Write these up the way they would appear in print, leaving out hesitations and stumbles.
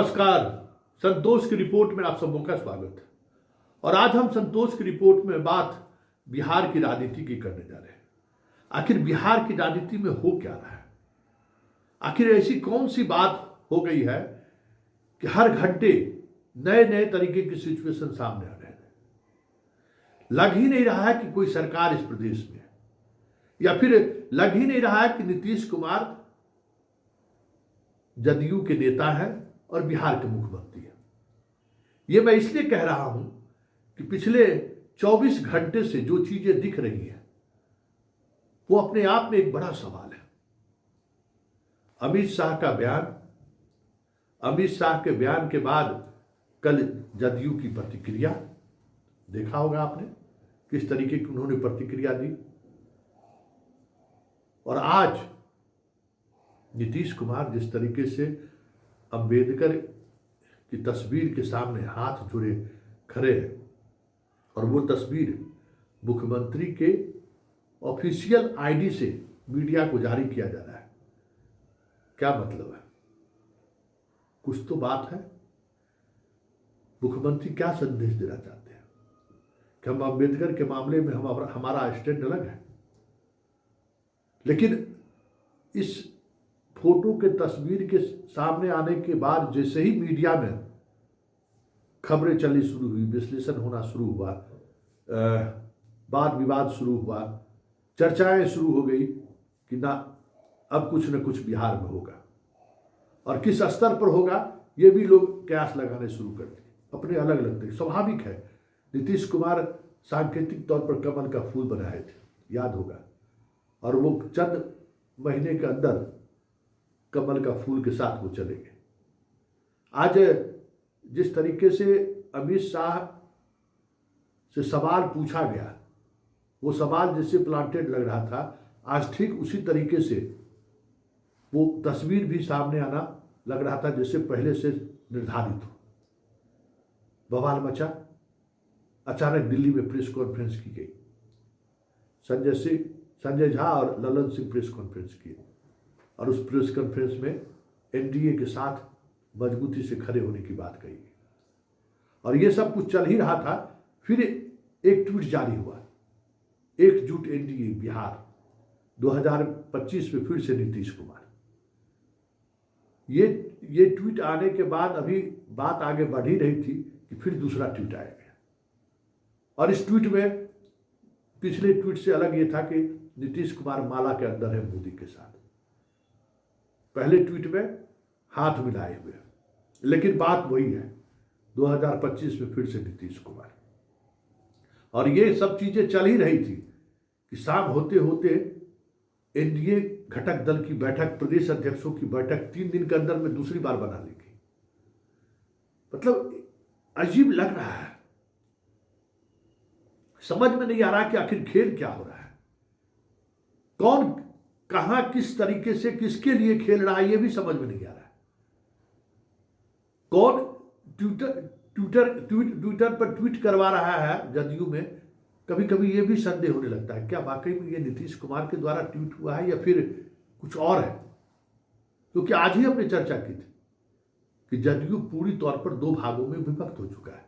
नमस्कार। संतोष की रिपोर्ट में आप सबों का स्वागत है। और आज हम संतोष की रिपोर्ट में बात बिहार की राजनीति की करने जा रहे हैं। आखिर बिहार की राजनीति में हो क्या रहा है? आखिर ऐसी कौन सी बात हो गई है कि हर घंटे नए नए तरीके की सिचुएशन सामने आ रहे हैं? लग ही नहीं रहा है कि कोई सरकार इस प्रदेश में है, या फिर लग ही नहीं रहा है कि नीतीश कुमार जदयू के नेता हैं और बिहार के मुख्यमंत्री हैं। ये मैं इसलिए कह रहा हूं कि पिछले 24 घंटे से जो चीजें दिख रही हैं वो अपने आप में एक बड़ा सवाल है। अमित शाह का बयान, अमित शाह के बयान के बाद कल जदयू की प्रतिक्रिया देखा होगा आपने, किस तरीके की उन्होंने प्रतिक्रिया दी। और आज नीतीश कुमार जिस तरीके से अंबेडकर की तस्वीर के सामने हाथ जोड़े खड़े हैं, और वो तस्वीर मुख्यमंत्री के ऑफिशियल आईडी से मीडिया को जारी किया जा रहा है। क्या मतलब है? कुछ तो बात है। मुख्यमंत्री क्या संदेश देना चाहते हैं कि हम अंबेडकर के मामले में हमारा स्टैंड अलग है, लेकिन इस फोटो के तस्वीर के सामने आने के बाद जैसे ही मीडिया में खबरें चलनी शुरू हुई, विश्लेषण होना शुरू हुआ, वाद विवाद शुरू हुआ, चर्चाएं शुरू हो गई कि ना अब कुछ न कुछ बिहार में होगा, और किस स्तर पर होगा ये भी लोग कयास लगाने शुरू कर दिए अपने अलग अलग तरीके। स्वाभाविक है, नीतीश कुमार सांकेतिक तौर पर कमल का फूल बनाए थे, याद होगा, और वो चंद महीने के अंदर कमल का फूल के साथ वो चले गए। आज जिस तरीके से अमित शाह से सवाल पूछा गया, वो सवाल जैसे प्लांटेड लग रहा था, आज ठीक उसी तरीके से वो तस्वीर भी सामने आना लग रहा था जैसे पहले से निर्धारित हो। बवाल मचा, अचानक दिल्ली में प्रेस कॉन्फ्रेंस की गई। संजय झा और ललन सिंह प्रेस कॉन्फ्रेंस किए, और उस प्रेस कॉन्फ्रेंस में एनडीए के साथ मजबूती से खड़े होने की बात कही गई। और ये सब कुछ चल ही रहा था, फिर एक ट्वीट जारी हुआ, एकजुट एनडीए बिहार 2025 में फिर से नीतीश कुमार। ये ट्वीट आने के बाद अभी बात आगे बढ़ ही रही थी कि फिर दूसरा ट्वीट आएगा। और इस ट्वीट में पिछले ट्वीट से अलग ये था कि नीतीश कुमार माला के अंदर है मोदी के साथ। पहले ट्वीट में हाथ मिलाए हुए, लेकिन बात वही है, 2025 में फिर से नीतीश कुमार। और ये सब चीजें चल ही रही थी कि शाम होते होते एनडीए घटक दल की बैठक, प्रदेश अध्यक्षों की बैठक 3 दिन के अंदर में दूसरी बार बना ली गई। मतलब अजीब लग रहा है, समझ में नहीं आ रहा कि आखिर खेल क्या हो रहा है, कौन कहां किस तरीके से किसके लिए खेल रहा है, यह भी समझ में नहीं आ रहा है। कौन ट्विटर पर ट्वीट करवा रहा है जदयू में, कभी कभी यह भी संदेह होने लगता है क्या वाकई में ये नीतीश कुमार के द्वारा ट्वीट हुआ है या फिर कुछ और है। क्योंकि आज ही हमने चर्चा की थी कि जदयू पूरी तौर पर 2 भागों में विभक्त हो चुका है,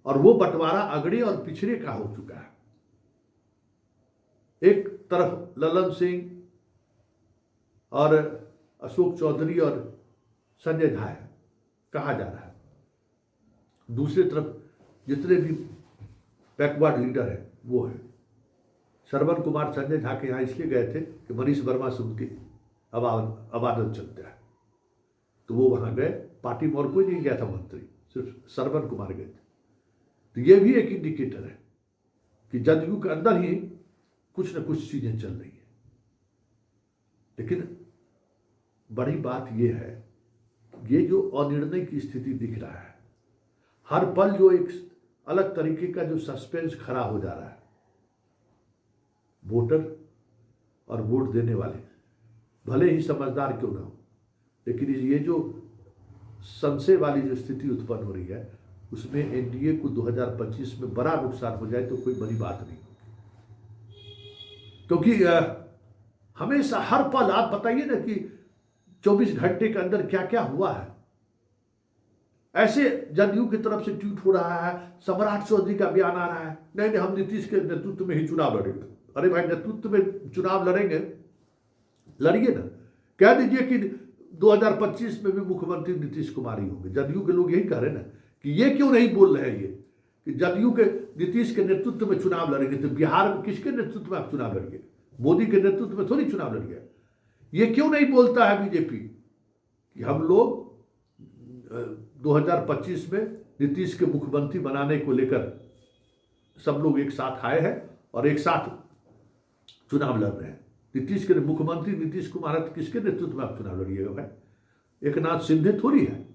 और वो बंटवारा अगड़े और पिछड़े का हो चुका है। एक तरफ ललन सिंह और अशोक चौधरी और संजय झा है कहा जा रहा है, दूसरी तरफ जितने भी बैकवर्ड लीडर है वो है। श्रवण कुमार संजय झा के यहाँ इसलिए गए थे कि मनीष वर्मा से उनकी अबादत चलता है, तो वो वहां गए। पार्टी में और कोई नहीं गया था मंत्री, सिर्फ श्रवण कुमार गए थे। तो ये भी एक इंडिकेटर है कि जदयू के अंदर ही कुछ न कुछ चीजें चल रही है। लेकिन बड़ी बात यह है, ये जो अनिर्णय की स्थिति दिख रहा है, हर पल जो एक अलग तरीके का जो सस्पेंस खड़ा हो जा रहा है, वोटर और वोट देने वाले भले ही समझदार क्यों ना हो, लेकिन ये जो संशय वाली जो स्थिति उत्पन्न हो रही है, उसमें एनडीए को 2025 में बड़ा नुकसान हो जाए तो कोई बड़ी बात नहीं। क्योंकि हमेशा हर पल आप बताइए ना कि 24 घंटे के अंदर क्या क्या हुआ है। ऐसे जदयू की तरफ से ट्वीट हो रहा है, सम्राट चौधरी का बयान आ रहा है, नहीं नहीं हम नीतीश के नेतृत्व में ही चुनाव लड़ेंगे। अरे भाई, नेतृत्व में चुनाव लड़ेंगे, लड़िए ना, कह दीजिए कि 2025 में भी मुख्यमंत्री नीतीश कुमार ही होंगे। जदयू के लोग यही कह रहे हैं ना कि ये क्यों नहीं बोल रहे हैं ये कि जदयू के नीतीश के नेतृत्व में चुनाव लड़ेंगे। तो बिहार में किसके नेतृत्व में आप चुनाव लड़िए? मोदी के नेतृत्व में थोड़ी चुनाव लड़िए। ये क्यों नहीं बोलता है बीजेपी कि हम लोग 2025 में नीतीश के मुख्यमंत्री बनाने को लेकर सब लोग एक साथ आए हैं और एक साथ चुनाव लड़ रहे हैं। नीतीश के मुख्यमंत्री नीतीश कुमार है, तो किसके नेतृत्व में आप चुनाव लड़िएगा भाई? एक नाथ शिंदे थोड़ी है,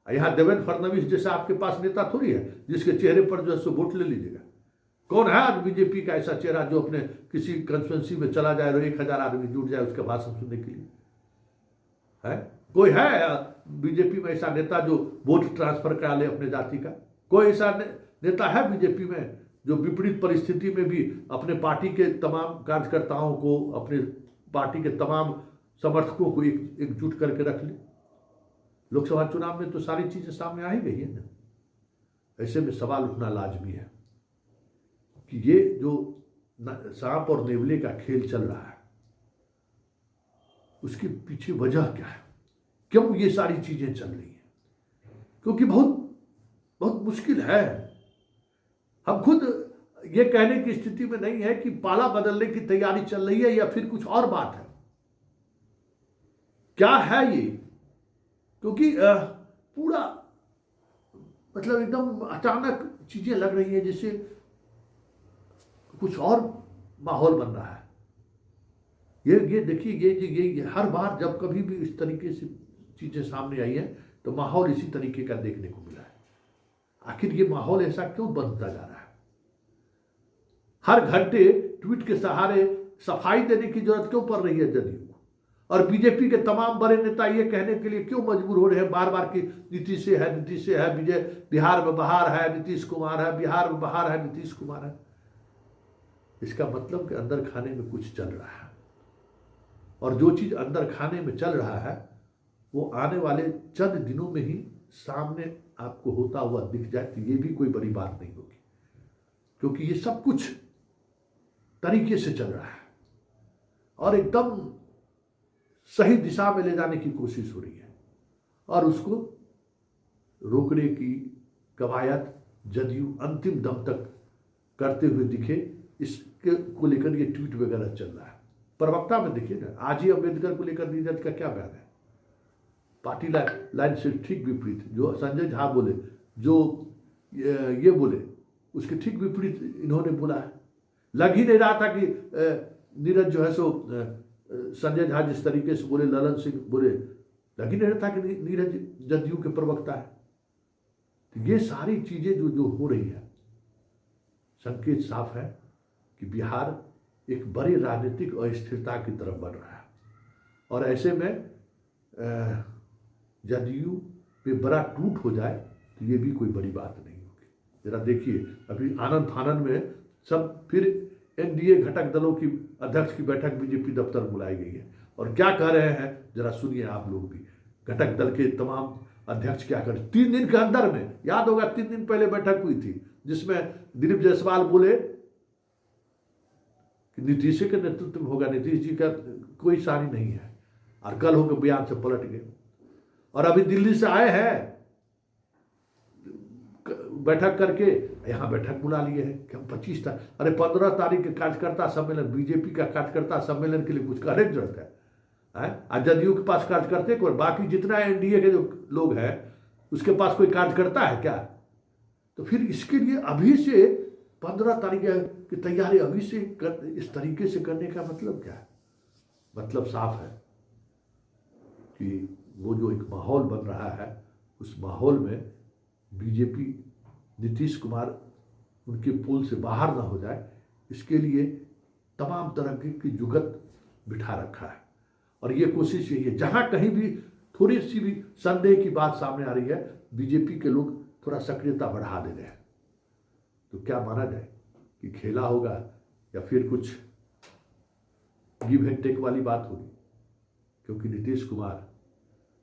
यहाँ देवेंद्र फडणवीस जैसा आपके पास नेता थोड़ी है जिसके चेहरे पर जो है सो वोट ले लीजिएगा। कौन है आज बीजेपी का ऐसा चेहरा जो अपने किसी कंस्टिट्यूंसी में चला जाए और 1000 आदमी जुट जाए उसका भाषण सुनने के लिए? है कोई है बीजेपी में ऐसा नेता जो वोट ट्रांसफर करा ले अपने जाति का? कोई ऐसा नेता है बीजेपी में जो विपरीत परिस्थिति में भी अपने पार्टी के तमाम कार्यकर्ताओं को, अपने पार्टी के तमाम समर्थकों को एकजुट करके रख ले? लोकसभा चुनाव में तो सारी चीजें सामने आ ही गई है ना। ऐसे में सवाल उठना लाजमी है कि ये जो सांप और नेवले का खेल चल रहा है उसके पीछे वजह क्या है, क्यों ये सारी चीजें चल रही हैं? क्योंकि बहुत बहुत मुश्किल है। हम खुद ये कहने की स्थिति में नहीं है कि पाला बदलने की तैयारी चल रही है या फिर कुछ और बात है। क्या है ये? क्योंकि पूरा मतलब एकदम अचानक चीजें लग रही है जैसे कुछ और माहौल बन रहा है। ये देखिए, ये हर बार जब कभी भी इस तरीके से चीजें सामने आई हैं तो माहौल इसी तरीके का देखने को मिला है। आखिर ये माहौल ऐसा क्यों बनता जा रहा है? हर घंटे ट्वीट के सहारे सफाई देने की जरूरत क्यों पड़ रही है जदयू को? और बीजेपी के तमाम बड़े नेता ये कहने के लिए क्यों मजबूर हो रहे हैं बार बार कि नीतीश से है, नीतीश से है, विजय बिहार में बाहर है, नीतीश कुमार है, बिहार में बाहर है, नीतीश कुमार है? इसका मतलब कि अंदर खाने में कुछ चल रहा है, और जो चीज अंदर खाने में चल रहा है वो आने वाले चंद दिनों में ही सामने आपको होता हुआ दिख जाए तो ये भी कोई बड़ी बात नहीं होगी, क्योंकि ये सब कुछ तरीके से चल रहा है और एकदम सही दिशा में ले जाने की कोशिश हो रही है, और उसको रोकने की कवायद जदयू अंतिम दम तक करते हुए दिखे, इसके को लेकर ये ट्वीट वगैरह चल रहा है। प्रवक्ता में देखिए ना, आज ही अम्बेडकर को लेकर नीरज का क्या बयान है? पार्टी लाइन से ठीक विपरीत जो संजय झा बोले, जो ये बोले, उसके ठीक विपरीत इन्होंने बोला है। लग ही नहीं रहा था कि नीरज जो है सो संजय झा जिस तरीके से बोले, ललन सिंह बोले, लग ही नहीं रहा था कि नीरज जदयू के प्रवक्ता है। तो ये सारी चीजें जो हो रही है, संकेत साफ है कि बिहार एक बड़ी राजनीतिक अस्थिरता की तरफ बढ़ रहा है, और ऐसे में जदयू पे बड़ा टूट हो जाए तो ये भी कोई बड़ी बात नहीं होगी। जरा देखिए, अभी आनंद फानंद में सब फिर एनडीए घटक दलों की अध्यक्ष की बैठक बीजेपी दफ्तर में बुलाई गई है, और क्या कह रहे हैं जरा सुनिए आप लोग भी। घटक दल के तमाम अध्यक्ष क्या कर 3 दिन के अंदर में, याद होगा 3 दिन पहले बैठक हुई थी जिसमें दिलीप जायसवाल बोले कि नीतीश के नेतृत्व में होगा, नीतीश जी का कोई सानी नहीं है, और कल होकर बयान से पलट गए। और अभी दिल्ली से आए हैं बैठक करके, यहाँ बैठक बुला लिए हैं कि हम 25 तारीख, अरे 15 तारीख के कार्यकर्ता सम्मेलन, बीजेपी का कार्यकर्ता सम्मेलन के लिए कुछ करने की जरूरत है? आज जदयू के पास कार्यकर्ता को, बाकी जितना एनडीए के जो लोग हैं उसके पास कोई कार्यकर्ता है क्या? तो फिर इसके लिए अभी से 15 तारीख की तैयारी अभी से इस तरीके से करने का मतलब क्या है? मतलब साफ है कि वो जो एक माहौल बन रहा है उस माहौल में बीजेपी नीतीश कुमार उनके पोल से बाहर ना हो जाए, इसके लिए तमाम तरह की जुगत बिठा रखा है। और ये कोशिश यही है, जहां कहीं भी थोड़ी सी भी संदेह की बात सामने आ रही है, बीजेपी के लोग थोड़ा सक्रियता बढ़ा दे रहे हैं। तो क्या माना जाए कि खेला होगा या फिर कुछ गिव एंड टेक वाली बात होगी? क्योंकि नीतीश कुमार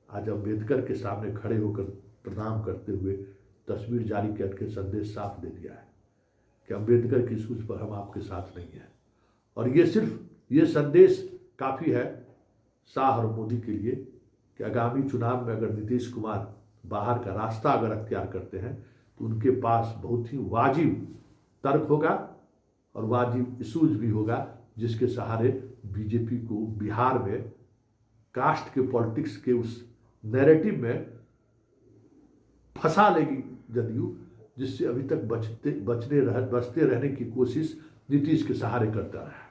आज अम्बेडकर के सामने खड़े होकर प्रणाम करते हुए तस्वीर जारी करके संदेश साफ दे दिया है कि अम्बेडकर की सूझ पर हम आपके साथ नहीं हैं। और ये संदेश काफ़ी है शाह और मोदी के लिए कि आगामी चुनाव में अगर नीतीश कुमार बाहर का रास्ता अगर अख्तियार करते हैं तो उनके पास बहुत ही वाजिब तर्क होगा और वाजिब इशूज भी होगा, जिसके सहारे बीजेपी को बिहार में कास्ट के पॉलिटिक्स के उस नैरेटिव में फंसा लेगी जदयू, जिससे अभी तक बचते रहने की कोशिश नीतीश के सहारे करता रहा है।